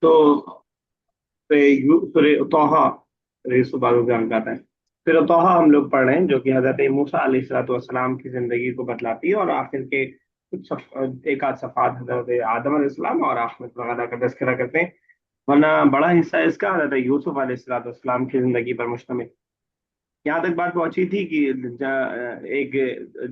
तो सूरह तौहा, सुबह का है। फिर तौहा हम लोग पढ़ रहे हैं, जो कि हजरत मूसा अलैहिस्सलाम की जिंदगी को बतलाती है, और आखिर के एक आध सफ़ात हजरत आदम अलैहिस्सलाम और अहमद वगैरह का तज़किरा करते हैं। वरना बड़ा हिस्सा इसका हजरत यूसुफ अलैहिस्सलाम की जिंदगी पर मुश्तमिल। यहाँ तक बात पहुंची थी कि एक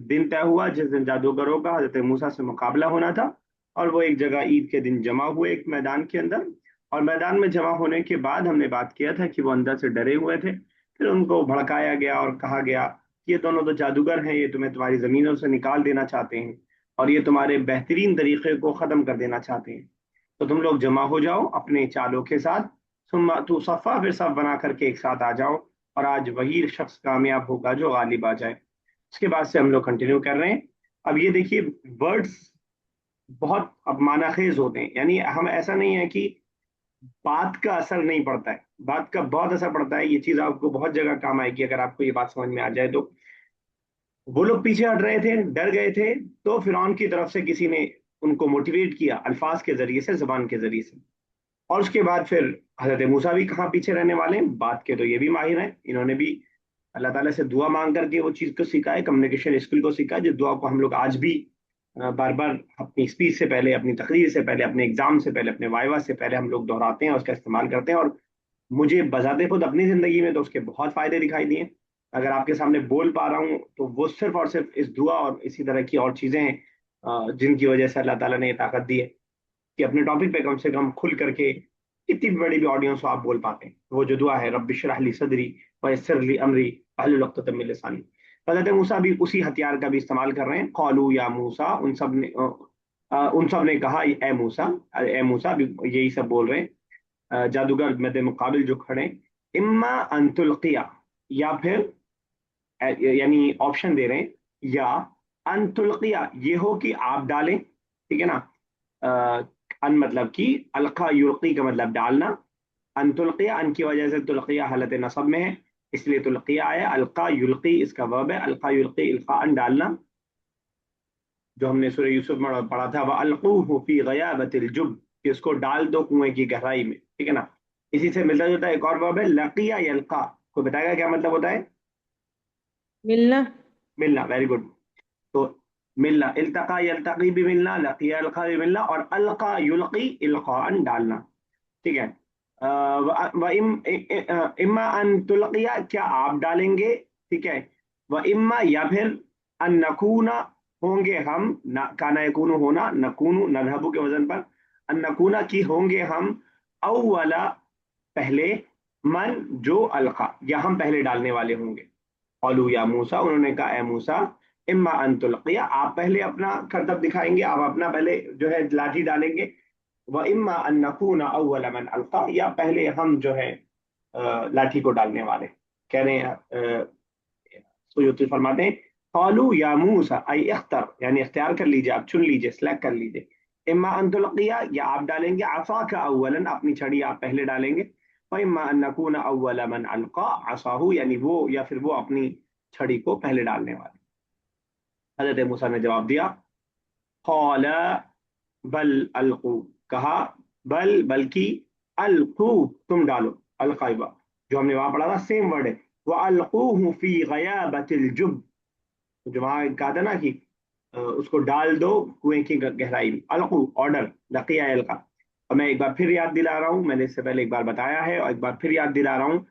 दिन तय हुआ जिस दिन जादूगरों का हजरत मूसा से मुकाबला होना था, और वो एक जगह ईद के दिन जमा हुए एक मैदान के अंदर। और मैदान में जमा होने के बाद हमने बात किया था कि वो अंदर से डरे हुए थे। फिर उनको भड़काया गया और कहा गया कि ये दोनों तो जादूगर हैं, ये तुम्हें तुम्हारी जमीनों से निकाल देना चाहते हैं, और ये तुम्हारे बेहतरीन तरीके को खत्म कर देना चाहते हैं। तो तुम लोग जमा हो जाओ अपने चालों के साथ, सुम्मा तू सफ़ा फिर सब बना करके एक साथ आ जाओ, और आज वही शख्स कामयाब होगा जो गालिब आ जाए। उसके बाद से हम लोग कंटिन्यू कर रहे हैं। अब ये देखिए, वर्ड्स बहुत अब मानाखेज होते हैं, यानी हम ऐसा नहीं है कि बात का असर नहीं पड़ता है, बात का बहुत असर पड़ता है। ये चीज आपको बहुत जगह काम आएगी अगर आपको ये बात समझ में आ जाए तो। वो लोग पीछे हट रहे थे, डर गए थे, तो फिरौन की तरफ से किसी ने उनको मोटिवेट किया अल्फाज के जरिए से, जबान के जरिए से। और उसके बाद फिर हजरत मूसा भी कहाँ पीछे रहने वाले हैं, बात के तो ये भी माहिर हैं, इन्होंने भी अल्लाह ताला से दुआ मांग करके वो चीज़ को सीखा है, कम्युनिकेशन स्किल को सीखा है, जिस दुआ को हम लोग आज भी बार बार अपनी स्पीच से पहले, अपनी तकरीर से पहले, अपने एग्जाम से पहले, अपने वाइवा से पहले हम लोग दोहराते हैं और उसका इस्तेमाल करते हैं। और मुझे बजाते खुद अपनी जिंदगी में तो उसके बहुत फायदे दिखाई दिए। अगर आपके सामने बोल पा रहा हूँ तो वो सिर्फ और सिर्फ इस दुआ और इसी तरह की और चीजें हैं, जिनकी वजह से अल्लाह ताला ने ये ताकत दी है कि अपने टॉपिक पे कम से कम खुल करके कितनी भी बड़ी भी ऑडियंस हो आप बोल पाते हैं। वो जो दुआ है, रब्बि इश्रह ली सदरी वयस्सिर ली अमरी वाहलुल उक़दतम मिन लिसानी। हज़रत मूसा भी उसी हथियार का भी इस्तेमाल कर रहे हैं। क़ालू या मूसा, उन सब ने कहा ए मूसा, ए मूसा भी यही सब बोल रहे हैं, जादूगर मद्दे मुकाबिल जो खड़े हैं। इम्मा अन तुल्किया, या फिर यानी ऑप्शन दे रहे हैं, या अन तुल्किया ये हो कि आप डालें, ठीक है ना। अन मतलब कि अलका युल्की का मतलब डालना। अन तुल्किया, अन की वजह से तुल्किया हालत नसब में है, इसलिए तुल्किया आया। अलका युल्की इसका वर्ब है, अलका युल्की इल्का अन डालना, जो हमने सूरह यूसुफ में पढ़ा था, वह अलकूहु फी गयाबतिल जुब, कि उसको डाल दो कुएं की गहराई में, ठीक है ना। इसी से मिलता जुलता एक और वर्ब है लकिया यल्का। कोई बताएगा क्या मतलब होता है? मिलना। मिलना, वेरी गुड। तो मिलना, इल्तका यल्तकी भी मिलना, लकिया यल्का भी मिलना, और अलका युल्की इल्कान डालना, ठीक है। इम्मा अन तुल्किया, क्या आप डालेंगे, ठीक है। व इम्मा या फिर अन नकूना, होंगे हम, काना यकूनु होना, नकूनु नजहबु के वजन पर, अन नकूना की होंगे हम, अव्वला पहले, मन जो अलका, या हम पहले डालने वाले होंगे। कौलू या मूसा, उन्होंने कहा ए मूसा, इम्मा अन तुल्किया, आप पहले अपना करतब दिखाएंगे, आप अपना पहले जो है लाठी डालेंगे। व इम्मा अन नकूना अव्वल मन अलका, या पहले हम जो है लाठी को डालने वाले। कह रहे हैं, सुयूती फरमाते हैं, कौलू या मूसा आई इख्तर, यानी इख्तियार कर लीजिए, आप चुन लीजिए, सेलेक्ट कर लीजिए। इम्मा अन तुल्किया, या आप डालेंगे असा का अव्वलन, अपनी छड़ी आप पहले डालेंगे। व इम्मा अन नकूना अव्वल मन अलका असाहू, यानी वो या फिर वो अपनी छड़ी को पहले डालने वाले। हजरत मूसा ने जवाब दिया, कौल बल अलकू, कहा बल बल्कि, अलकू तुम डालो, अलकाइबा जो हमने वहां पढ़ा था सेम वर्ड है। वह अलकूहु फी गयाबतिल जुब, जो वहां कहा था ना कि उसको डाल दो कुएं की गहराई में। अलकू ऑर्डर, लकिया अलका। और मैं एक बार फिर याद दिला रहा हूँ, मैंने इससे पहले एक बार बताया है और एक बार फिर याद दिला रहा हूँ,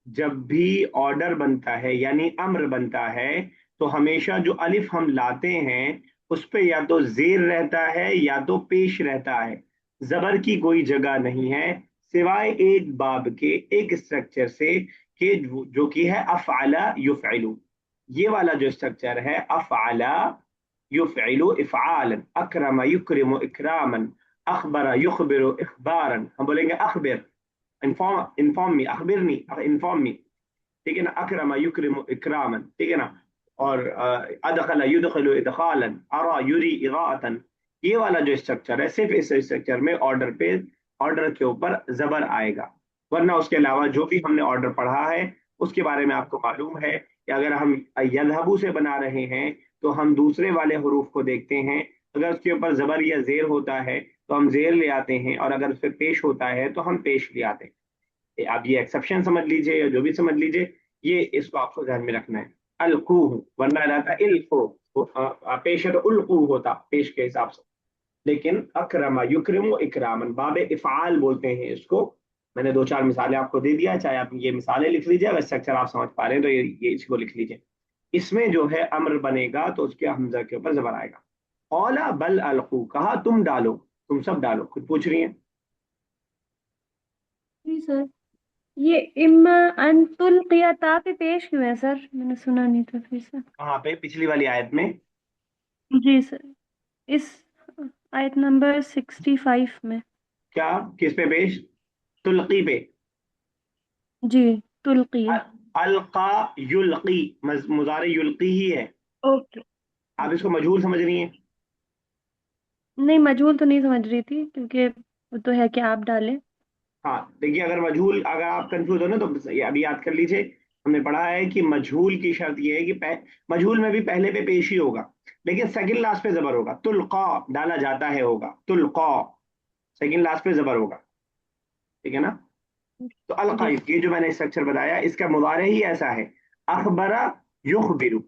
जब भी ऑर्डर बनता है यानी अम्र बनता है, तो हमेशा जो अलिफ हम लाते हैं उस पे या तो जेर रहता है या तो पेश रहता है, जबर की कोई जगह नहीं है, सिवाय एक बाब के, एक स्ट्रक्चर से, कि जो कि है अफअला युफइलु। ये वाला जो स्ट्रक्चर है अफअला युफइलु इफ़आलन, अकरम युकरिमु इकरामन, अखबरा युखबिरु इखबारन, हम बोलेंगे अखबिर, इन्फॉर्म मी, अखबिरनी, इन्फॉर्म मी, ठीक है ना। अकरमा युकरिमु इकरामन, ठीक है ना। और अदखला युदखिलु इदखालन, अरा युरी इगाअतन, ये वाला जो स्ट्रक्चर है, सिर्फ इस स्ट्रक्चर में ऑर्डर पे, ऑर्डर के ऊपर जबर आएगा। वरना उसके अलावा जो भी हमने ऑर्डर पढ़ा है उसके बारे में आपको मालूम है कि अगर हम यजहबू से बना रहे हैं तो हम दूसरे वाले हरूफ को देखते हैं, अगर उसके ऊपर जबर या जेर होता है تو ہم زیر لے آتے ہیں، اور اگر اس پہ پیش ہوتا ہے تو ہم پیش لے آتے ہیں. آپ یہ ایکسیپشن سمجھ لیجئے یا جو بھی سمجھ لیجئے، یہ اس کو آپ کو ذہن میں رکھنا ہے. القوہ، ورنہ رہتا القو، پیش ہے تو القو ہوتا پیش کے حساب سے. لیکن اکرم یکرم اکرامن باب افعال بولتے ہیں اس کو. میں نے دو چار مثالیں آپ کو دے دیا، چاہے آپ یہ مثالیں لکھ لیجیے، اگر اسٹرکچر آپ سمجھ پا رہے ہیں تو یہ اس کو لکھ لیجیے. اس میں جو ہے امر بنے گا تو اس کے حمزہ کے اوپر زبر آئے گا. اولا بل القو، کہا تم ڈالو، تم سب ڈالو. خود پوچھ رہی ہیں. جی سر، یہ اما ان تلقیتا پہ پیش کیوں ہے سر؟ میں نے سنا نہیں تھا پھر سے. کہاں پہ؟ پچھلی والی آیت میں. جی سر، اس آیت نمبر 65 میں. کیا؟ کس پہ پیش؟ تلقی پہ. جی، تلقیہ. القا یلقی، مضارع یلقی ہی ہے. اوکے. آپ اس کو مجہول سمجھ رہی ہیں؟ نہیں، مجہول تو نہیں سمجھ رہی تھی، کیونکہ وہ تو ہے کہ آپ ڈالیں. ہاں دیکھیے، اگر مجہول، اگر آپ کنفیوز ہو نا تو ابھی یاد کر لیجیے. ہم نے پڑھا ہے کہ مجہول کی شرط یہ ہے کہ مجہول میں بھی پہلے پہ پیش ہی ہوگا، لیکن سیکنڈ لاسٹ پہ زبر ہوگا. تلقا ڈالا جاتا ہے ہوگا، تلقا سیکنڈ لاسٹ پہ زبر ہوگا. ٹھیک ہے نا؟ تو القا، جی یہ جو میں نے اسٹرکچر بتایا اس کا مضارع ہی ایسا ہے. اخبرا یخبرو،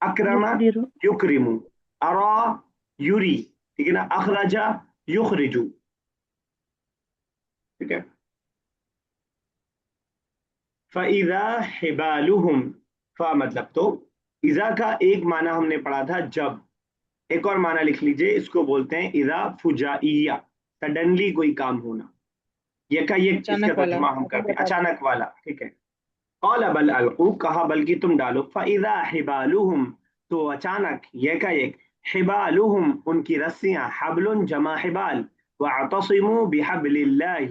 اکرما یخبرو. یکرمو، ارا یوری. ٹھیک ہے نا؟ اخرجا یخرجو. ٹھیک ہے. فَإِذَا حِبَالُهُمْ، فا مطلب تو، اذا کا ایک معنی ہم نے پڑھا تھا جب. ایک اور معنی لکھ لیجئے، اس کو بولتے ہیں اذا فجائیہ، سڈنلی کوئی کام ہونا. یہ کا یہ اس کا اچانک والا. ترجمہ ہم کرتے ہیں اچانک والا. ٹھیک ہے. قال بل القوا، کہا بلکہ تم ڈالو. فَإِذَا حِبَالُهُمْ، تو اچانک یہ کا ایک، حبالہم ان کی رسیاں، حبل جمع حبال، واعتصموا بحبل اللہ،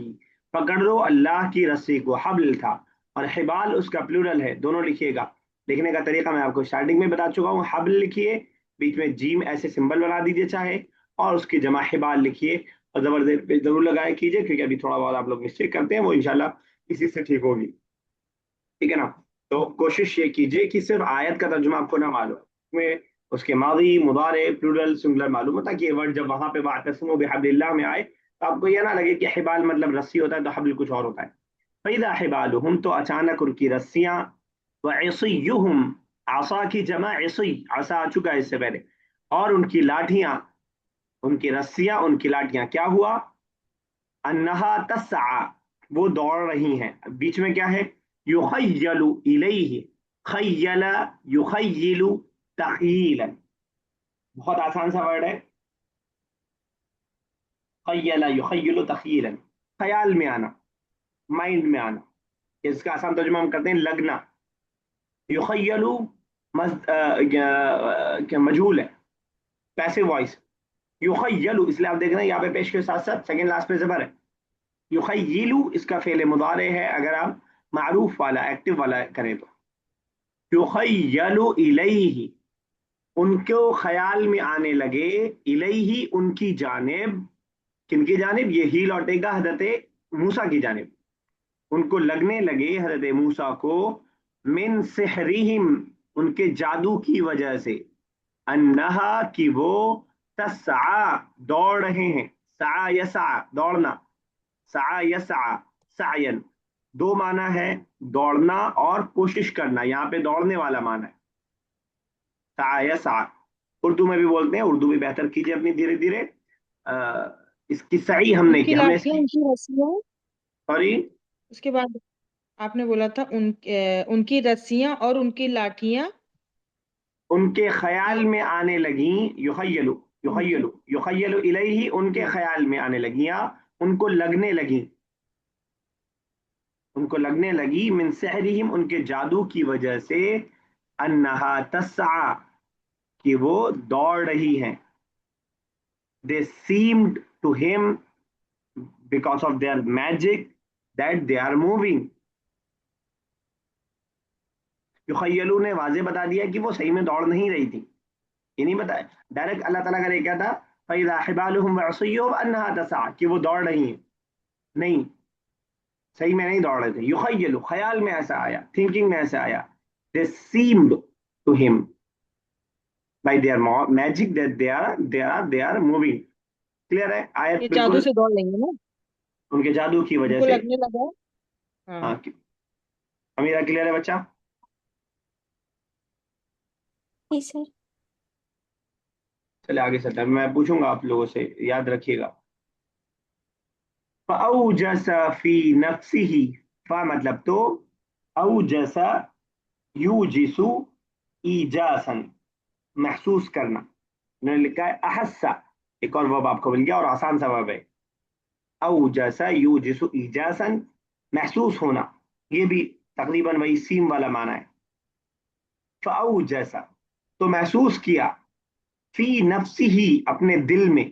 پکڑ لو اللہ کی رسی کو. حبل تھا اور حبال اس کا پلورل ہے، دونوں لکھیے گا. لکھنے کا طریقہ میں آپ کو اسٹارٹنگ میں بتا چکا ہوں. حبل لکھیے، بیچ میں جیم ایسے سمبل بنا دیجیے چاہے، اور اس کی جمع حبال لکھیے، اور زبر زیر پہ ضرور لگائے کیجیے، کیونکہ ابھی تھوڑا بہت آپ لوگ مسٹیک کرتے ہیں، وہ انشاءاللہ اسی سے ٹھیک ہوگی. ٹھیک ہے نا؟ تو کوشش یہ کیجیے کہ صرف آیت کا ترجمہ آپ کو نہ معلوم میں اس کے ماضی، مضارع، پلورل، سنگولر معلوم ہوتا کہ یہ ورڈ جب وہاں پہ واعتصموا بحبل اللہ میں آئے تو آپ کو یہ نہ لگے کہ حبال مطلب رسی ہوتا ہے تو حبل کچھ اور ہوتا ہے. فَإِذَا حِبَالُهُمْ، تو اچانک ان کی رسیاں، وَعِصِيُّهُمْ، عصا کی جمع عصی، عصا آ چکا ہے اس سے پہلے، اور ان کی لاٹھیاں، ان کی رسیاں، ان کی لاٹھیاں. کیا ہوا؟ انہا تسعى، وہ دوڑ رہی ہیں. بیچ میں کیا ہے؟ یخیل الیہ، خیل یخیل تخیلا. بہت آسان سا ورڈ ہے، خیل یخیل تخیلا، خیال میں آنا، مائنڈ میں آنا. اس کا آسان ترجمہ ہم کرتے ہیں لگنا. یخیل مجہول ہے، پیسو وائس. یخیل اس لیے آپ دیکھ رہے ہیں یہاں پہ پیش کے ساتھ ساتھ سیکنڈ لاسٹ پہ زبر ہے. یخیل اس کا فعل مضارع ہے، اگر آپ معروف والا ایکٹیو والا کریں تو. یخیل الیہ، ان کو خیال میں آنے لگے، الیہ ان کی جانب. کن کی جانب؟ یہ ہی لوٹے گا حضرت موسیٰ کی جانب. ان کو لگنے لگے حضرت موسیٰ کو، من سحرہم ان کے جادو کی وجہ سے، انہا کی وہ، تسعى دوڑ رہے ہیں. سعى یسعى دوڑنا، سعى یسعى سعین. دو معنی ہے، دوڑنا اور کوشش کرنا. یہاں پہ دوڑنے والا معنی ہے سعى یسعى. اردو میں بھی بولتے ہیں، اردو بھی بہتر کیجیے اپنی دھیرے دھیرے. اس کی صحیح ہم ان نے کی کی، ہم نے اس لاٹیاں، کی، ان کی رسیاں. سوری، اس کے بعد آپ نے بولا تھا ان کی رسیاں اور ان کی لاٹیاں ان کے خیال میں آنے لگیں. یخیلو، ان کی. یخیلو یخیلو الیہ ان کے جی. خیال میں آنے لگیں، ان کو لگنے لگیں، ان کو لگنے لگی، من سحرہم ان کے جادو کی وجہ سے، انہا تسعى کہ وہ دوڑ رہی ہیں. they seemed to him because of their magic that they are moving. یخیلو نے واضح بتا دیا کہ وہ صحیح میں دوڑ نہیں رہی تھی. یہ نہیں بتایا ڈائریکٹ. اللہ تعالیٰ کا یہ کیا تھا؟ فَإِذَا حِبَالُهُمْ وَعِصِيُّهُمْ أَنَّهَا تَسْعَىٰ کہ وہ دوڑ رہی ہیں. نہیں، صحیح میں نہیں دوڑ رہے تھے. یخیلو خیال میں ایسا آیا، تھنکنگ میں ایسا آیا. they seemed to him by their magic that they are moving. Clear है? आयत ये जादू बिल्कुल से दौड़ लेंगे ना, उनके जादू की वजह उनको से। लगने लगा। हाँ। हाँ, अमीरा क्लियर है बच्चा? जी सर। चले आगे चलते हैं, मैं पूछूंगा आप लोगों से, याद रखिएगा। फअौजस फी नफ्सिही, फा मतलब तो, औजसा यूजिसु ईजासन, महसूस करना। उन्होंने लिखा है अहस्सा, एक और वर्ब आपको मिल गया और आसान सा वर्ब है। औजसा यूजिसु ईजासन, महसूस होना, ये भी तकरीबन वही सीम वाला माना है। फअौजसा, तो महसूस किया, फी नफ्सिही, अपने दिल में,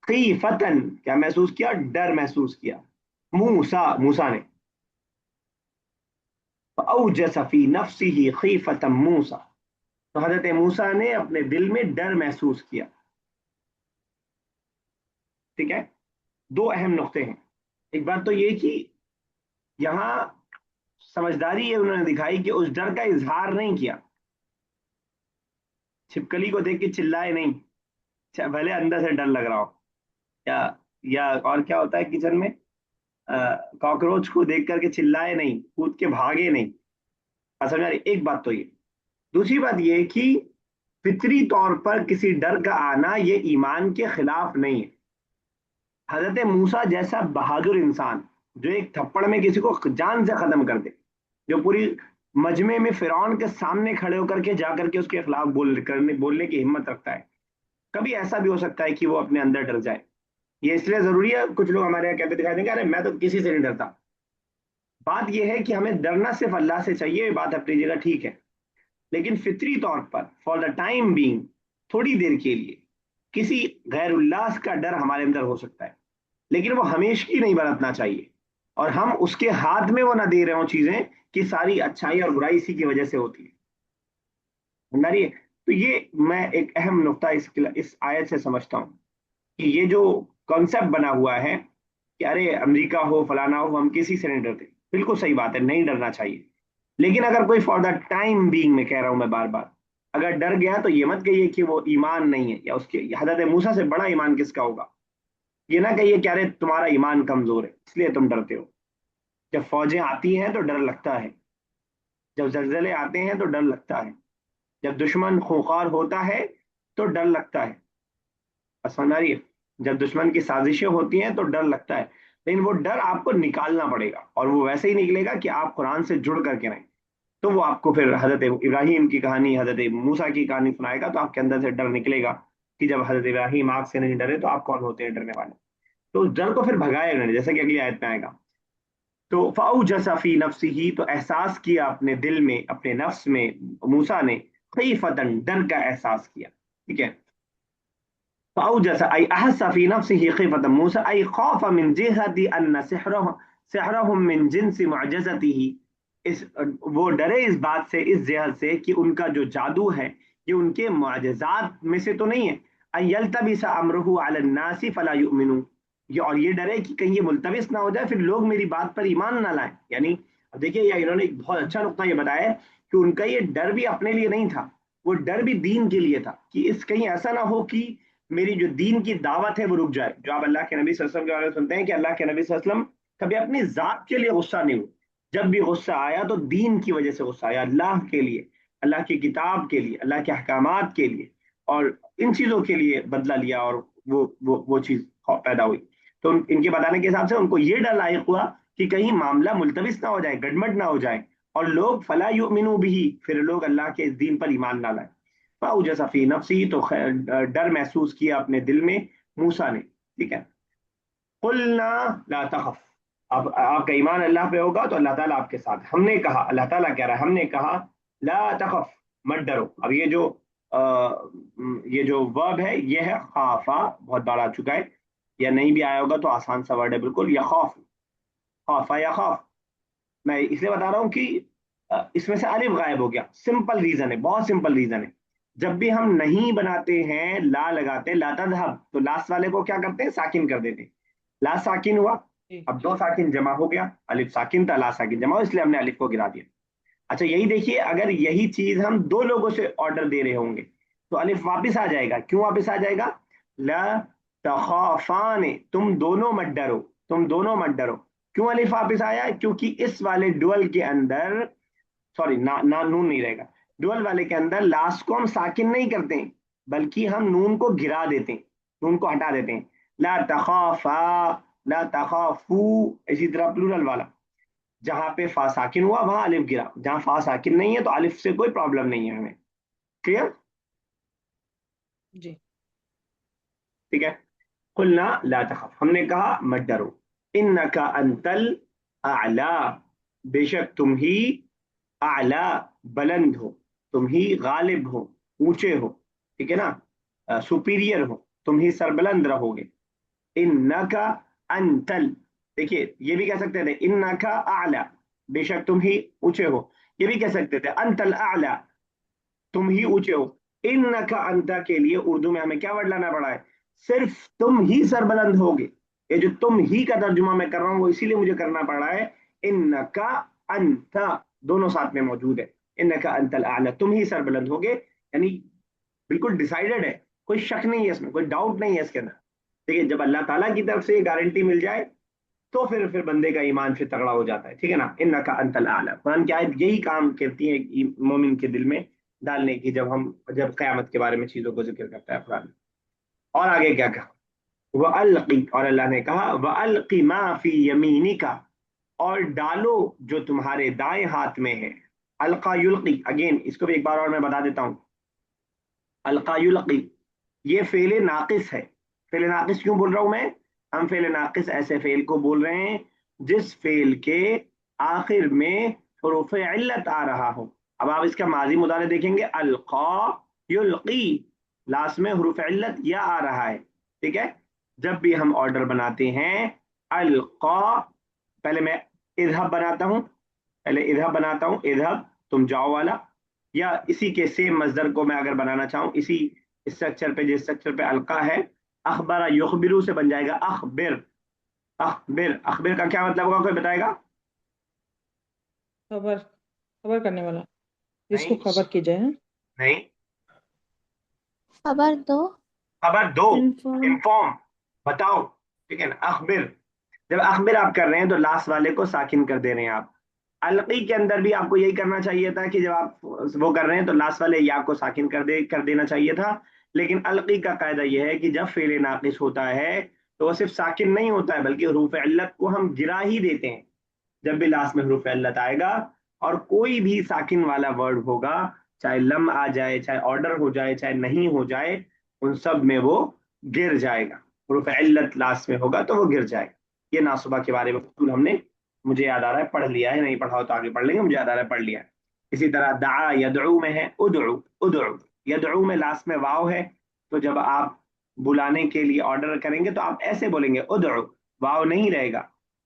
खीफतन, क्या महसूस किया? डर महसूस किया। मूसा, मूसा ने, औजस फी नफ्सिही खीफतम मूसा, तो हजरत मूसा ने अपने दिल में डर महसूस किया। ठीक है, दो अहम नुक्ते हैं। एक बात तो ये कि यहाँ समझदारी ये उन्होंने दिखाई कि उस डर का इजहार नहीं किया, छिपकली को देख के चिल्लाए नहीं, भले अंदर से डर लग रहा हो, या और क्या होता है किचन में, कॉकरोच को देख करके चिल्लाए नहीं, कूद के भागे नहीं। समझ आ रही? एक बात तो ये। दूसरी बात ये कि फितरी तौर पर किसी डर का आना ये ईमान के खिलाफ नहीं है। हजरत मूसा जैसा बहादुर इंसान, जो एक थप्पड़ में किसी को जान से खत्म कर दे, जो पूरी मजमे में फिरौन के सामने खड़े होकर के जाकर के उसके खिलाफ बोलने की हिम्मत रखता है, कभी ऐसा भी हो सकता है कि वो अपने अंदर डर जाए। ये इसलिए जरूरी है, कुछ लोग हमारे यहाँ कहते दिखाई देंगे अरे मैं तो किसी से नहीं डरता। बात यह है कि हमें डरना सिर्फ अल्लाह से चाहिए, ये बात अपनी जगह ठीक है, लेकिन फितरी तौर पर फॉर द टाइम बीइंग, थोड़ी देर के लिए किसी गैरुल्लाह का डर हमारे अंदर हो सकता है, लेकिन वो हमेशा ही नहीं बरतना चाहिए, और हम उसके हाथ में वो ना दे रहे हो चीजें कि सारी अच्छाई और बुराई इसी की वजह से होती है। समझ रही है? तो ये मैं एक अहम नुक्ता इस आयत से समझता हूँ कि ये जो कॉन्सेप्ट बना हुआ है कि अरे अमेरिका हो फलाना हो हम किसी से नहीं डरते, बिल्कुल सही बात है, नहीं डरना चाहिए। लेकिन अगर कोई फॉर द टाइम बीइंग, में कह रहा हूं मैं बार बार, अगर डर गया तो ये मत कहिए कि वो ईमान नहीं है, या उसके हजरत मूसा से बड़ा ईमान किसका होगा। ये ना कहिए कि अरे तुम्हारा ईमान कमजोर है इसलिए तुम डरते हो। जब फौजें आती हैं तो डर लगता है, जब जलजले आते हैं तो डर लगता है, जब दुश्मन खूंखार होता है तो डर लगता है। समझ आ रही है? जब दुश्मन की साजिशें होती हैं तो डर लगता है, लेकिन वो डर आपको निकालना पड़ेगा, और वो वैसे ही निकलेगा कि आप कुरान से जुड़ करके रहें। तो वो आपको फिर हजरत इब्राहिम की कहानी, हजरत मूसा की कहानी सुनाएगा, तो आपके अंदर से डर निकलेगा कि जब हजरत इब्राहिम आग से नहीं डरे तो आप कौन होते हैं डरने वाले। तो उस डर को फिर भगाएगा नहीं, जैसे कि अगली आयत में आएगा। तो फाउजसा फी नफ्सिही, तो एहसास किया अपने दिल में, अपने नफ्स में, मूसा ने, खीफतन, डर का एहसास किया। ठीक है, फाउजसा आई अहसा फी नफ्सिही खीफतन मूसा आई खौफ मिन जिहती अन सिहरहुम मिन जिनसी मुअजजतिही, इस वो डरे इस बात से, इस जेहल से कि उनका जो जादू है ये उनके मुअजजात में से तो नहीं है। अयल्तबिस अमरुहु अला नासी फला युमिनू, ये और ये डरे कि कहीं ये मुल्तबिस ना हो जाए, फिर लोग मेरी बात पर ईमान ना लाएं। यानी अब देखिए, या इन्होंने एक बहुत अच्छा नुक्ता ये बताया है कि उनका ये डर भी अपने लिए नहीं था, वो डर भी दीन के लिए था, कि इस कहीं ऐसा ना हो कि मेरी जो दीन की दावत है वो रुक जाए। जो आप अल्लाह के नबी सल्लल्लाहु अलैहि वसल्लम के बारे में सुनते हैं कि अल्लाह के नबी सल्लल्लाहु अलैहि वसल्लम कभी अपनी जात के लिए गुस्सा नहीं हुए, जब भी गुस्सा आया तो दीन की वजह से गुस्सा आया, अल्लाह के लिए, अल्लाह की किताब के लिए, अल्लाह के अहकामात के लिए, और इन चीजों के लिए बदला लिया, और वो चीज पैदा हुई। तो इनके बताने के हिसाब से उनको ये डर लायक हुआ कि कहीं मामला मुल्तविस ना हो जाए, गड़बड़ ना हो जाए, और लोग फला युमिनु बिही, फिर लोग अल्लाह के इस दीन पर ईमान ना लाए। फाउजसा फी नफ्सी, तो डर महसूस किया अपने दिल में मूसा ने। ठीक है, कुलना ला तखफ, अब आपका ईमान अल्लाह पे होगा तो अल्लाह ताला आपके साथ। हमने कहा, अल्लाह ताला कह रहा है, हमने कहा ला तखफ, मत डरो। अब ये जो वर्ब है ये है खाफा, बहुत बार आ चुका है, या नहीं भी आया होगा तो आसान सा वर्ड है बिल्कुल, या खौफ, खाफा या खौफ। मैं इसलिए बता रहा हूँ कि इसमें से अलिफ गायब हो गया, सिंपल रीजन है, बहुत सिंपल रीजन है। जब भी हम नहीं बनाते हैं, ला लगाते हैं, ला तज़हब, तो लास्ट वाले को क्या करते हैं, साकिन कर देते हैं। ला साकिन हुआ, जी। अब दो साकिन जमा हो गया, अलिफ साकिन था, ला साकिन जमा हो, इसलिए हमने अलिफ को गिरा दिया। अच्छा यही देखिए, अगर यही चीज हम दो लोगों से ऑर्डर दे रहे होंगे तो अलिफ वापस आ जाएगा। क्यों वापस आ जाएगा? ला तखाफान, तुम दोनों मत डरो, तुम दोनों मत डरो। क्यों अलिफ वापिस आया है? क्योंकि इस वाले डुअल के अंदर, सॉरी ना, ना नून नहीं रहेगा, डुअल वाले के अंदर लास्ट को हम साकिन नहीं करते हैं, बल्कि हम नून को गिरा देते हैं, नून को हटा देते हैं। ला तखाफा, ला तखाफू। इसी तरह प्लूरल वाला, जहां पे फा साकिन हुआ वहां अलिफ गिरा, जहां फा साकिन नहीं है तो अलिफ से कोई प्रॉब्लम नहीं है हमें। क्लियर? जी। ठीक है। कुलना ला तखफ, हमने कहा मत डरो। इन्नका अंतल आला, बेशक तुम ही आला, बुलंद हो, तुम ही गालिब हो, ऊंचे हो, ठीक है ना, सुपीरियर हो, तुम ही सरबुलंद रहोगे। इन्नका अंतल, देखिए ये भी कह सकते थे इन्नका आला, बेशक तुम ही ऊंचे हो, ये भी कह सकते थे अंतल आला, तुम ही ऊंचे हो। इन्नका अंता के लिए उर्दू में हमें क्या वर्ड लाना पड़ा है? सिर्फ तुम ही सरबुलंद होगे। ये जो तुम ही का तर्जुमा मैं कर रहा हूं वो इसीलिए मुझे करना पड़ रहा है। इन्नका अंता दोनों साथ में मौजूद है। इन्नका अंतल आला, तुम ही सरबुलंद होगे, यानी बिल्कुल डिसाइडेड है, कोई शक नहीं है इसमें, कोई डाउट नहीं है इसके अंदर। देखिए जब अल्लाह ताला की तरफ से गारंटी मिल जाए तो फिर बंदे का ईमान फिर तगड़ा हो जाता है, ठीक है ना। इन्नका अंतल आला, कुरान की आयत यही काम करती है मोमिन के दिल में डालने की, जब कयामत के बारे में चीजों को जिक्र करता है कुरान। और आगे क्या कहा? वह अलकी, और अल्लाह ने कहा वह अलकी मा फी यमीनिका, और डालो जो तुम्हारे दाएं हाथ में है। अलका युल्की, अगेन इसको भी एक बार और मैं बता देता हूं। अलका युल्की ये फेले नाकिस है। फेले नाकिस क्यों बोल रहा हूं मैं? हम फेले नाकिस ऐसे फेल को बोल रहे हैं जिस फेल के आखिर में हरूफ इल्लत आ रहा हो। अब आप इसका माजी मुदारे देखेंगे, अलका युल्की, लास्ट में हरूफ इल्लत या आ रहा है, ठीक है। जब भी हम ऑर्डर बनाते हैं, अलका, पहले मैं इधहब बनाता हूं, पहले इधहब बनाता हूं, इधहब तुम जाओ वाला, या इसी के सेम मजदर को मैं अगर बनाना चाहूं इसी स्ट्रक्चर पे, जिस स्ट्रक्चर पे अलका है, अखबरा युखबिरू से बन जाएगा अखबिर। अखबिर, अखबिर का क्या मतलब होगा, कोई बताएगा? खबर, खबर करने वाला, जिसको नहीं, खबर की जाए, हाँ? नहीं, खबर दो। खबर दो, इन्फॉर्म। इंफॉर्म, बताओ, ठीक है ना, अखबिर। जब अखबिर आप कर रहे हैं तो लास्ट वाले को साकिन कर दे रहे हैं आप। अलकी के अंदर भी आपको यही करना चाहिए था कि जब आप वो कर रहे हैं तो लास्ट वाले या को साकिन कर देना चाहिए था। लेकिन अलकी का कायदा यह है कि जब फेल नाकिस होता है तो वो सिर्फ साकिन नहीं होता है, बल्कि हरूफ इल्लत को हम गिरा ही देते हैं। जब भी लास्ट में हरूफ इल्लत आएगा और कोई भी साकिन वाला वर्ड होगा, चाहे लम आ जाए, चाहे ऑर्डर हो जाए, चाहे नहीं हो जाए, उन सब में वो गिर जाएगा। हरूफ इल्लत लास्ट में होगा तो वो गिर जाएगा। ये नासुबा के बारे में उसूल हमने, मुझे याद आ रहा है पढ़ लिया है, नहीं पढ़ा हो तो आगे पढ़ लेंगे, मुझे याद आ रहा है पढ़ लिया है। इसी तरह दा यदऊ में है उदऊ, उदऊ, यदऊ में लास्ट में वाव है, तो जब आप बुलाने के लिए ऑर्डर करेंगे तो आप ऐसे बोलेंगे उदऊ, वाव नहीं रहेगा।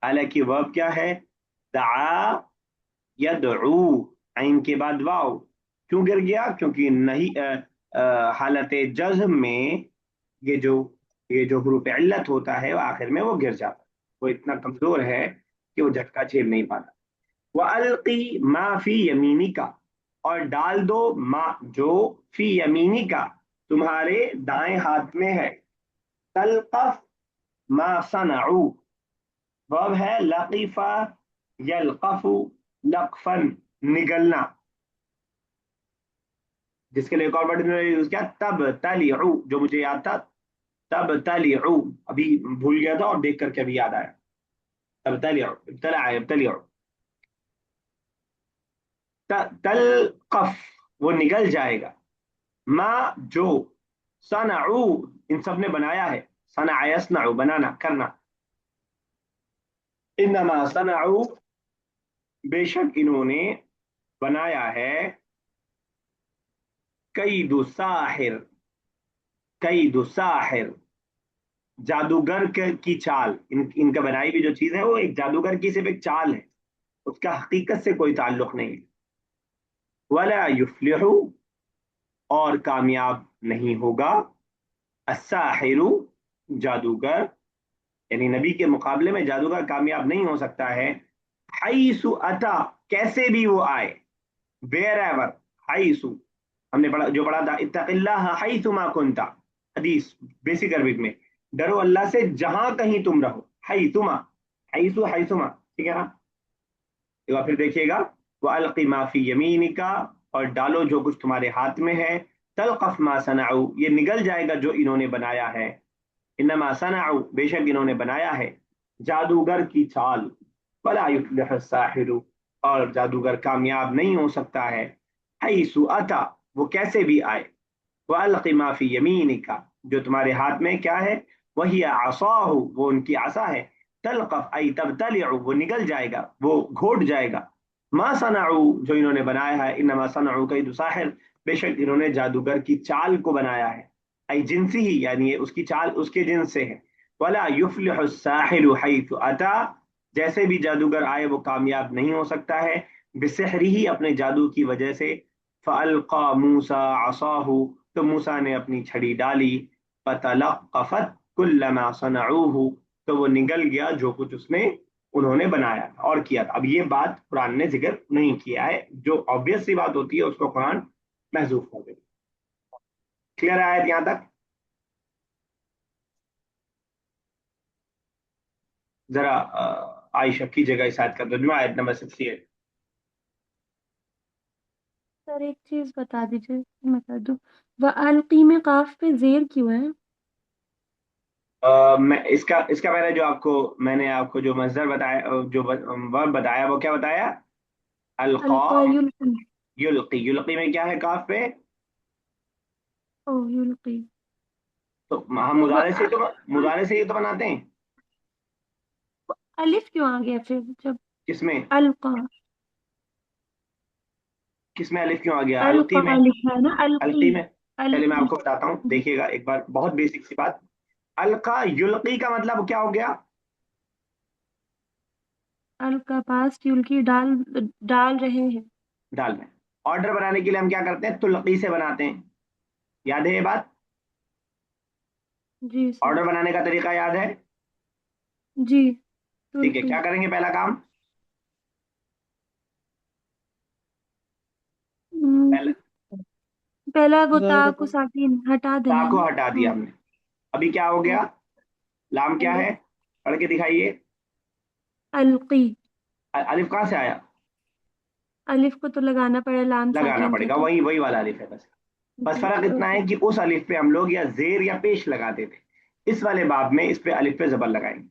हालांकि वर्ब क्या है? दा यदऊ, आइन के बाद वाव। क्यों गिर गया? क्योंकि नहीं, हालत जज्म में ये जो ये जो हरूफ इल्लत होता है वो आखिर में वो गिर जाता है, वो इतना कमजोर है कि वो झटका झेल नहीं पाता। वह अलकी मा फी यमीनी का, और डाल दो मा जो फी यमीनी का तुम्हारे दाएं हाथ में है। तलकफ मा सनऊ, वर्ब है लकीफा यलकफू लकफन, निगलना, जिसके लिए एक और वर्ड यूज किया तब तलिउ, जो मुझे याद था, तब तलिउ, अभी भूल गया था और देख करके अभी याद आया। तब तलिउ, इब्तला इब्तलिउ, तलकफ वो निगल जाएगा, मा जो, सनऊ इन सब ने बनाया है, सना यसनऊ बनाना करना, इन्नमा सनऊ बेशक इन्होंने बनाया है, कईदु साहिर, कईदु साहिर जादूगर की चाल, इनका बनाई हुई जो चीज है वो एक जादूगर की सिर्फ एक चाल है, उसका हकीकत से कोई ताल्लुक नहीं है। वला युफ्लिहु, और कामयाब नहीं होगा, अस्साहिरु जादूगर, यानी नबी के मुकाबले में जादूगर कामयाब नहीं हो सकता है। हाइसु अता, कैसे भी वो आए, वेयर एवर, हाइसु, हमने पढ़ा जो पढ़ा था इत्तकिल्लाह हाइसु मा कुंता, हदीस बेसिक अरबिक में, ڈرو اللہ سے جہاں کہیں تم رہو. حیثما، حیثو حیثما، ٹھیک ہے نا. ایک بار پھر دیکھیے گا. وَأَلْقِ مَا فِي يَمِينِكَ، اور ڈالو جو کچھ تمہارے ہاتھ میں ہے. تلقف ما صنعوا، یہ نگل جائے گا جو انہوں نے بنایا ہے. انما صنعوا، بے شک انہوں نے بنایا ہے جادوگر کی چال. ولا يفلح الساحر، اور جادوگر کامیاب نہیں ہو سکتا ہے. حیث اتا، وہ کیسے بھی آئے. وَأَلْقِ مَا فِي يَمِينِكَ، جو تمہارے ہاتھ میں کیا ہے. وہی عصاہ، وہ ان کی عصا ہے. تلقف ای تبتلع، وہ نگل جائے گا، وہ گھوٹ جائے گا. ما صنعوا، جو انہوں نے بنایا ہے. انما صنعوا کید ساحر، بے شک انہوں نے جادوگر کی چال کو بنایا ہے. ای جنسی ہی، یعنی اس کی چال اس کے جنس سے ہے. ولا يفلح الساحر حیث اتا، جیسے بھی جادوگر آئے وہ کامیاب نہیں ہو سکتا ہے. بسحرہ، اپنے جادو کی وجہ سے. فالقى موسى عصاه، تو موسیٰ نے اپنی چھڑی ڈالی. فتلقفت كل ما صنعوه، تو وہ نگل گیا جو کچھ اس میں انہوں نے بنایا اور کیا تھا. اب یہ بات قرآن نے ذکر نہیں کیا ہے، جو آبویس سی بات ہوتی ہے اس کو قرآن محذوف کر دیتا. کلیئر آیت یہاں تک؟ ذرا عائشہ کی جگہ اس آیت کا ترجمہ، آیت نمبر 68. سر ایک چیز بتا دیجیے، میں کر دوں. وَأَلْقِ میں قاف پہ زیر کیوں ہے؟ میں اس کا میں نے آپ کو جو مصدر بتایا، جو ورب بتایا، وہ کیا بتایا. القا القا یلقی. یلقی. یلقی میں کیا ہے کاف پہ؟ او یلقی. تو ہم تو مضارع سے ہی تو بناتے ہیں. الف کیوں آ گیا پھر جب کس میں القا؟ کس میں الف کیوں آ گیا؟ القی القا میں. لکھا ہے نا، القی. القی میں پہلے میں القی. آپ کو بتاتا ہوں، دیکھیے گا ایک بار، بہت بیسک سی بات. القا یلقی کا مطلب کیا ہو گیا؟ القا پاس یلقی ڈال رہے ہیں. ڈال میں. آرڈر بنانے کے لیے ہم کیا کرتے ہیں؟ تلقی سے بناتے ہیں. یاد ہے یہ بات؟ جی سر. آرڈر بنانے کا طریقہ یاد ہے؟ جی. ٹھیک ہے، تلقی. کیا کریں گے پہلا کام؟ پہلے پہلا وہ تا زائدہ کو ساکن ہٹا تا دینا ہے کو نا. ہٹا ہاں. دیا ہم نے. ابھی کیا ہو گیا؟ لام کیا الف. ہے؟ پڑھ کے دکھائیے. القی. الف کہاں سے آیا؟ الف کو تو لگانا پڑے، لام لگانا ساکن پڑے تھا گا، تو. وہی والا الف ہے بس. بس جی فرق اتنا اوکے. ہے کہ اس الف پہ ہم لوگ یا زیر یا پیش لگاتے تھے. اس والے باب میں اس پہ الف پہ زبر لگائیں گے.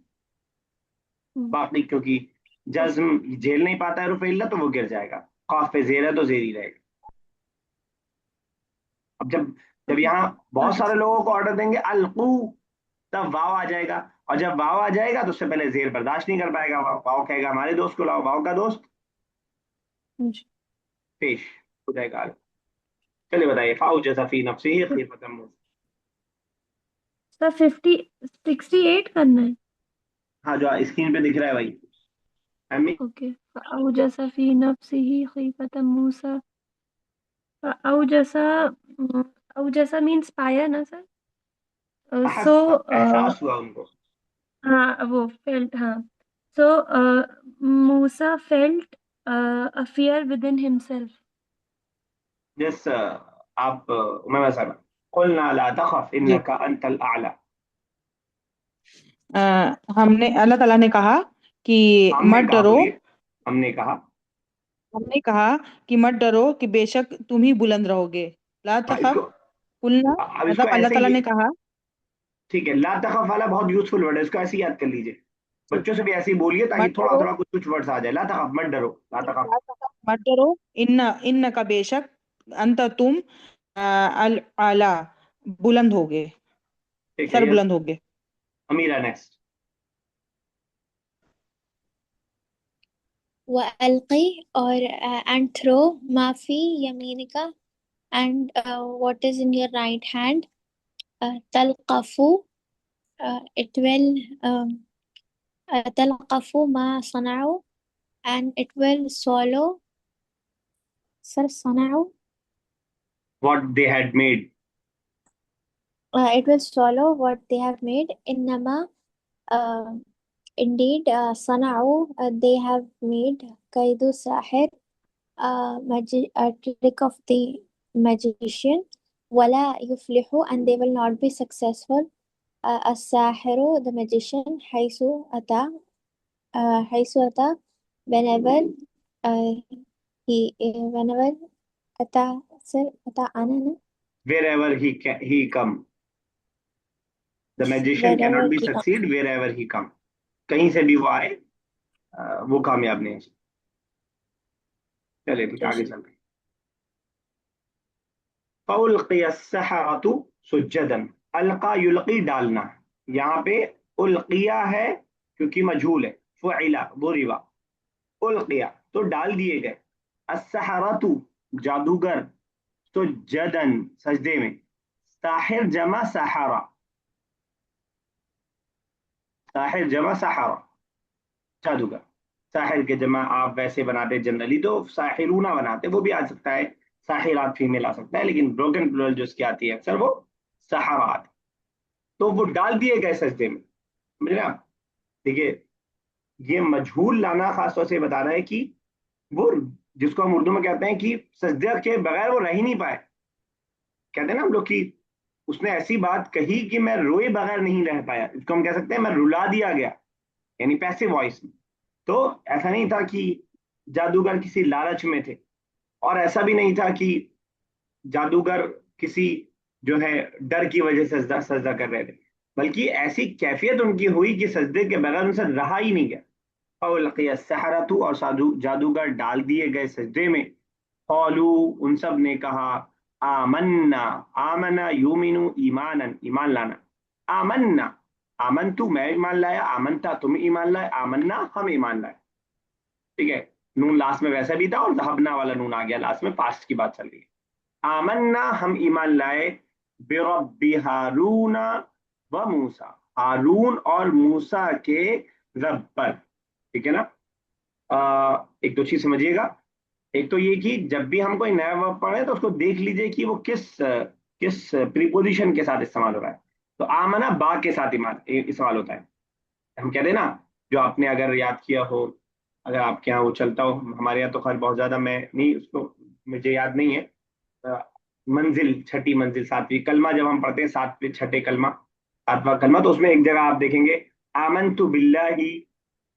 باقی کیونکہ جزم جھیل نہیں پاتا ہے حروف علت، تو وہ گر جائے گا. قاف پہ زیر ہے تو زیر ہی رہے گا. اب جب اوکے. یہاں بہت آگے سارے سے. لوگوں کو آرڈر دیں گے القو، تب واو آ جائے گا. اور جب واو آ جائے گا تو اس سے پہلے زیر برداشت نہیں کر پائے گا. واو کہے گا ہمارے دوست کو لاؤ، واو کا دوست جی. پیش ہو جائے گا. چلیے بتائیے. فاؤ جیسا فی نفسی خیفۃ موسیٰ. سر 68 کرنا ہے. ہاں، جو اسکرین پہ دکھ رہا ہے وہی. امی اوکے. فأوجس في نفسه خيفة موسى. فأوجس. اوجس means پایا نا سر. سو احس، احساس ہوا ان کو. ہاں وہ felt. ہاں. سو موسیٰ felt a fear within himself. جس آپ امامہ صاحب، قلنا لا تخف جی. انك انت الاعلى. ہم نے اللہ تعالیٰ نے کہا کہ ہم نے مت کہا، ڈرو. بولیے. ہم نے کہا. ہم نے کہا کہ مت ڈرو کہ بے شک تم ہی بلند رہو گے. لا ہاں، اس تخف. کو قلنا، اب اس کو مطلب اللہ ایسے تعالیٰ ہی. نے کہا. ٹھیک ہے، لا تخف والا بہت یوزفل ورڈ ہے، اس کو ایسے ہی یاد کر لیجیے. جی. بچوں سے بھی ایسے ہی بولیے مت تاکہ تھوڑا ڈرو. تھوڑا کچھ کچھ ورڈز آ جائے. لا تخف، مت ڈرو. لا تخف. لا تخف، مت ڈرو. ان کا بے شک، انت تم، اعلیٰ، بلند ہوگے، ٹھیک ہے، سر یس. بلند ہوگے. امیرا نیکسٹ. وَأَلْقِ اور and throw ما فی یمینک and what is in your right hand. تلقفو it will تلقفو ما صنعوا and it will swallow. سر صنعوا what they had made. it will swallow what they have made. انما indeed صنعوا they have made kaidu sahir a trick of the magician. ولا يفلحوا and they will not be successful. الساحر, the magician, حيث أتى, whenever whenever أتى, sir, أتى آنا ना, wherever he come. The magician wherever cannot be he succeed wherever he come. कहीं से भी वो आए वो कामयाब नहीं है. चलिए ठीक है, आगे चलते हैं. فألقي السحرة سجدا. अलका युल्की डालना, यहाँ पे उल्किया है क्योंकि मजहूल है. फुइला बुरिबा, उल्किया तो डाल दिए गए. अस्सहरतु जादूगर, सुजदन सजदे में. साहिर जमा सहारा, साहिर जमा सहारा जादूगर. साहिर के जमा आप वैसे बनाते जनरली तो साहिरूना बनाते, वो भी आ सकता है. साहिरात फीमेल आ सकता है, लेकिन ब्रोकन प्लूरल जो इसकी आती है अक्सर वो सहारात. तो वो डाल दिए गए सजदे में. समझ रहे आप? देखिए ये मजहूल लाना खासतौर से बता रहा है कि वो जिसको हम उर्दू में कहते हैं कि सजदे के बगैर वो रह ही नहीं पाए. कहते हैं ना हम लोग कि उसने ऐसी बात कही कि मैं रोए बगैर नहीं रह पाया. इसको हम कह सकते हैं मैं रुला दिया गया, यानी पैसिव वॉइस में. तो ऐसा नहीं था कि जादूगर किसी लालच में थे, और ऐसा भी नहीं था कि जादूगर किसी जो है डर की वजह से सजदा सजदा कर रहे थे, बल्कि ऐसी कैफियत उनकी हुई कि सजदे के बगैर उनसे रहा ही नहीं गया. सहरतु, और जादूगर डाल दिए गए सजदे में. कौलू, उन सब ने कहा. आमन्ना, आमना यूमिनु ईमानन, ईमान लाना. आमन्ना, आमनतु मैं ईमान लाया, आमनता तुम ईमान लाए, आमन्ना हम ईमान लाए. ठीक है, नून लास्ट में वैसा भी था और जहबना वाला नून आ गया लास्ट में, पास्ट की बात चल रही है. आमन्ना हम ईमान लाए, बिरब्बि हारून व मूसा, हारून और मूसा के रब पर. ठीक है ना? एक दो चीज समझिएगा. एक तो ये कि जब भी हम कोई नया वर्ब पढ़े तो उसको देख लीजिए कि वो किस प्रीपोजिशन के साथ इस्तेमाल हो रहा है. तो आमना बा के साथ इस्तेमाल होता है. हम कहते हैं ना, जो आपने अगर याद किया हो, अगर आपके यहाँ वो चलता हो, हमारे यहाँ तो खैर बहुत ज्यादा मैं नहीं, उसको मुझे याद नहीं है. मंजिल, छठी मंजिल, सातवीं कलमा जब हम पढ़ते हैं, सातवें छठे कलमा, सातवां कलमा, तो उसमें एक जगह आप देखेंगे आमनतु बिल्लाही.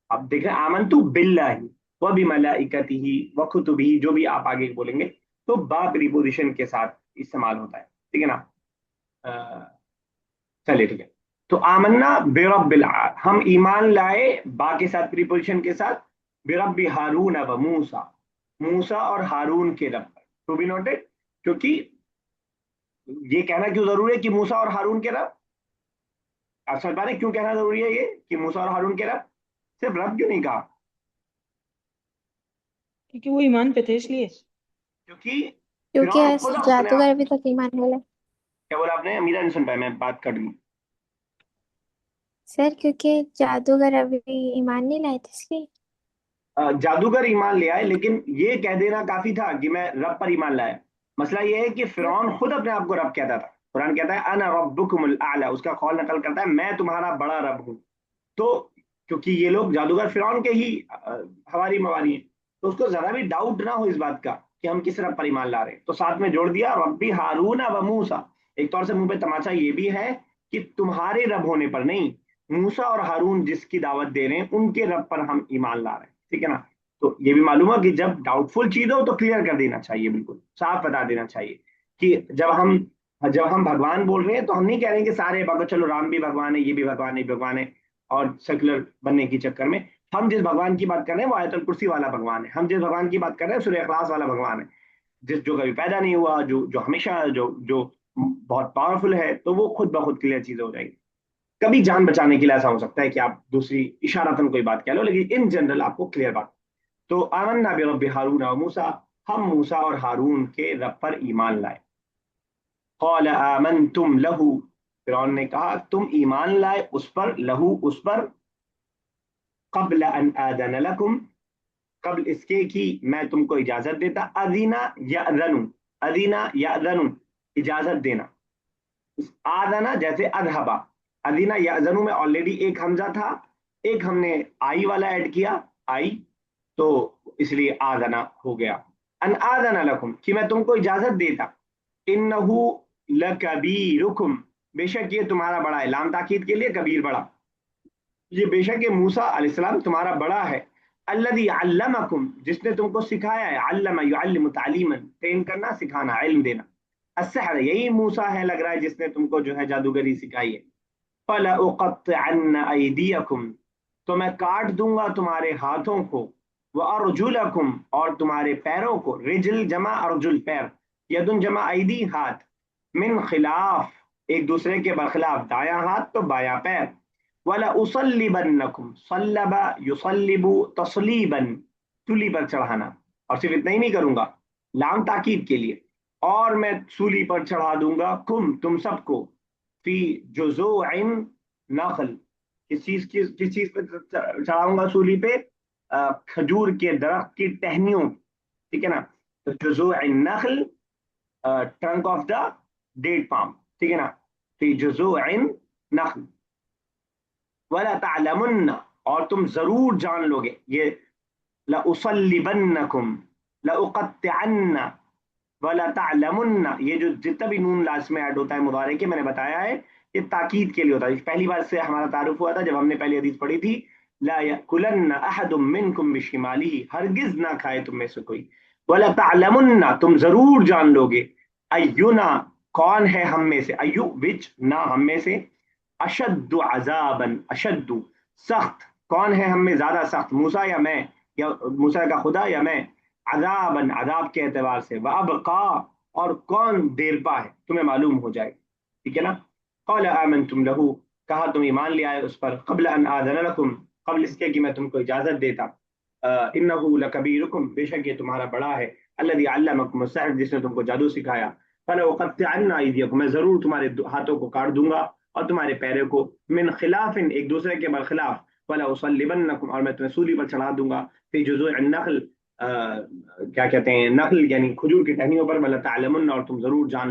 आप देख रहे हैं आमनतु बिल्लाही व बिमलाइकतिही व कुतुबिही, जो भी आप आगे बोलेंगे तो बा प्रीपोजिशन के साथ इस्तेमाल होता है. ठीक है ना? चलिए ठीक है. तो आमन्ना बिरब्बिल, हम ईमान लाए बा के साथ प्रीपोजिशन के साथ, बिरब्बि हारून व मूसा, मूसा और हारून के रब पर. टू बी नोटेड, क्योंकि ये कहना क्यों जरूरी है कि मूसा और हारून के रब? आप समझ पा रहे क्यों कहना जरूरी है ये कि मूसा और हारून के रब? सिर्फ रब क्यों नहीं कहा? क्योंकि वो ईमान पे थे इसलिए. क्योंकि क्योंकि फिरौन खुद ऐसे अपने आप, जादूगर अभी तक ईमान नहीं लाए. क्या बोला आपने? अमीरा नहीं सुन पाया, मैं बात कर दी. सर क्योंकि जादूगर अभी ईमान नहीं लाए थे इसलिए. जादूगर ईमान ले आए, लेकिन ये कह देना काफी था कि मैं रब पर ईमान लाया. मसला ये है कि फिरौन खुद अपने आप को रब कहता था. कुरान कहता है अना रब्बुकुमुल आला, उसका कौल नकल करता है मैं तुम्हारा बड़ा रब हूं. तो क्योंकि ये लोग जादूगर फिरौन के ही हवारी मवारी हैं, तो उसको जरा भी डाउट ना हो इस बात का कि हम किस रब पर ईमान ला रहे हैं, तो साथ में जोड़ दिया रब्बी हारून व मूसा. एक तौर से मुंह पे तमाचा ये भी है कि तुम्हारे रब होने पर नहीं, मूसा और हारून जिसकी दावत दे रहे हैं उनके रब पर हम ईमान ला रहे हैं. ठीक है ना? तो ये भी मालूम है कि जब डाउटफुल चीज हो तो क्लियर कर देना चाहिए, बिल्कुल साफ बता देना चाहिए कि जब हम भगवान बोल रहे हैं तो हम नहीं कह रहे हैं कि सारे भगवान, चलो राम भी भगवान है, ये भी भगवान है, भगवान है, और सेकुलर बनने के चक्कर में हम जिस भगवान की बात कर रहे हैं वो आयतुल कुर्सी वाला भगवान है. हम जिस भगवान की बात कर रहे हैं सूरह इखलास वाला भगवान है, जो कभी पैदा नहीं हुआ, जो जो हमेशा जो जो बहुत पावरफुल है. तो वो खुद ब खुद क्लियर चीजें हो जाएगी. कभी जान बचाने के लिए ऐसा हो सकता है कि आप दूसरी इशारतन कोई बात कह लो, लेकिन इन जनरल आपको क्लियर बात. तो आमन्ना बिरब्बि हारून व मूसा, हम मूसा और हारून के रब पर ईमान लाए. क़ाल आमनतुम लहू, फिरौन ने कहा तुम ईमान लाए उस पर, लहू उस पर, क़ब्ल अन आदन लकुम, कबल इसके कि मैं तुमको इजाजत देता. अदीना यादनु, अदीना यादनु इजाजत देना. आदना जैसे अदहबा, अदीना याजनु में ऑलरेडी एक हमजा था, एक हमने आई वाला ऐड किया, आई, तो इसलिए आदना हो गया. अन आदना लकुम, कि मैं तुमको इजाजत देता. इन्नहु लकबीरुकुम, بے شک یہ تمہارا بڑا ہے، لام تاکید کے لیے کبیر بڑا، یہ بے شک یہ موسیٰ علیہ السلام تمہارا بڑا ہے، الذی علمکم جس نے تم کو سکھایا ہے، علم یعلم تعلیما ٹرین کرنا سکھانا علم دینا، السحر یہی موسیٰ ہے لگ رہا ہے جس نے تم کو جو ہے جادوگری سکھائی ہے، فَلَأُقَطِّعَنَّ أَيْدِيَكُمْ تو میں کاٹ دوں گا تمہارے ہاتھوں کو، وَأَرْجُلَكُمْ اور تمہارے پیروں کو، رجل جمع ارجل پیر، یدن جمع ایدی ہاتھ، من خلاف ایک دوسرے کے برخلاف، دایاں ہاتھ تو بایاں پیر، وَلَأُصَلِّبَنَّكُمْ صَلَّبَ يُصَلِّبُ تَصْلِيبًا سولی پر چڑھانا، اور صرف اتنا ہی نہیں کروں گا، لام تاکید کے لیے، اور میں سولی پر چڑھا دوں گا تم سب کو، فی جذوع نخل کس چیز پہ چڑھاؤں گا سولی پہ؟ کھجور کے درخت کی ٹہنیوں، ٹھیک ہے نا، تو جذوع النخل trunk of the date palm, ٹھیک ہے نا، فی جذوع نخل، ولا تعلمن اور تم ضرور جان لو گے، یہ لأصلبنکم لأقطعن ولا تعلمن، یہ جو جتنا بھی نون لازم میں ایڈ ہوتا ہے مضارع کے، میں نے بتایا ہے یہ تاکید کے لیے ہوتا ہے، پہلی بار سے ہمارا تعارف ہوا تھا جب ہم نے پہلی حدیث پڑھی تھی، لا یأکلن احد منکم بشمالہ ہرگز نہ کھائے تم میں سے کوئی، ولا تعلمن تم ضرور جان لو گے، اینا کون ہے ہم میں سے، ایو وچ نہ ہم میں سے، اشد عذابا اشد سخت، کون ہے ہم میں زیادہ سخت، موسیٰ یا میں، یا موسیٰ کا خدا یا میں، عذابا عذاب کے اعتبار سے، وابقا اور کون دیر پا ہے تمہیں معلوم ہو جائے، ٹھیک ہے نا، قال آمنتم لہو کہا تم ایمان لے آئے اس پر، قبل ان آذن لکم قبل اس کے کہ میں تم کو اجازت دیتا، انہ لکبیرکم بے شک یہ تمہارا بڑا ہے، الذی علمکم السحر جس نے تم کو جادو سکھایا، فلأقطعن ایدیکم میں ضرور تمہارے ہاتھوں کو کاٹ دوں گا اور تمہارے پیروں کو، من خلاف ایک دوسرے کے برخلاف، وَلَأُصَلِّبَنَّكُمْ اور میں تمہیں سولی پر چڑھا دوں گا، فی جذوع النخل کیا کہتے ہیں نخل یعنی کھجور کی ٹہنیوں پر، وَلَتَعْلَمُنَّ اور تم ضرور جان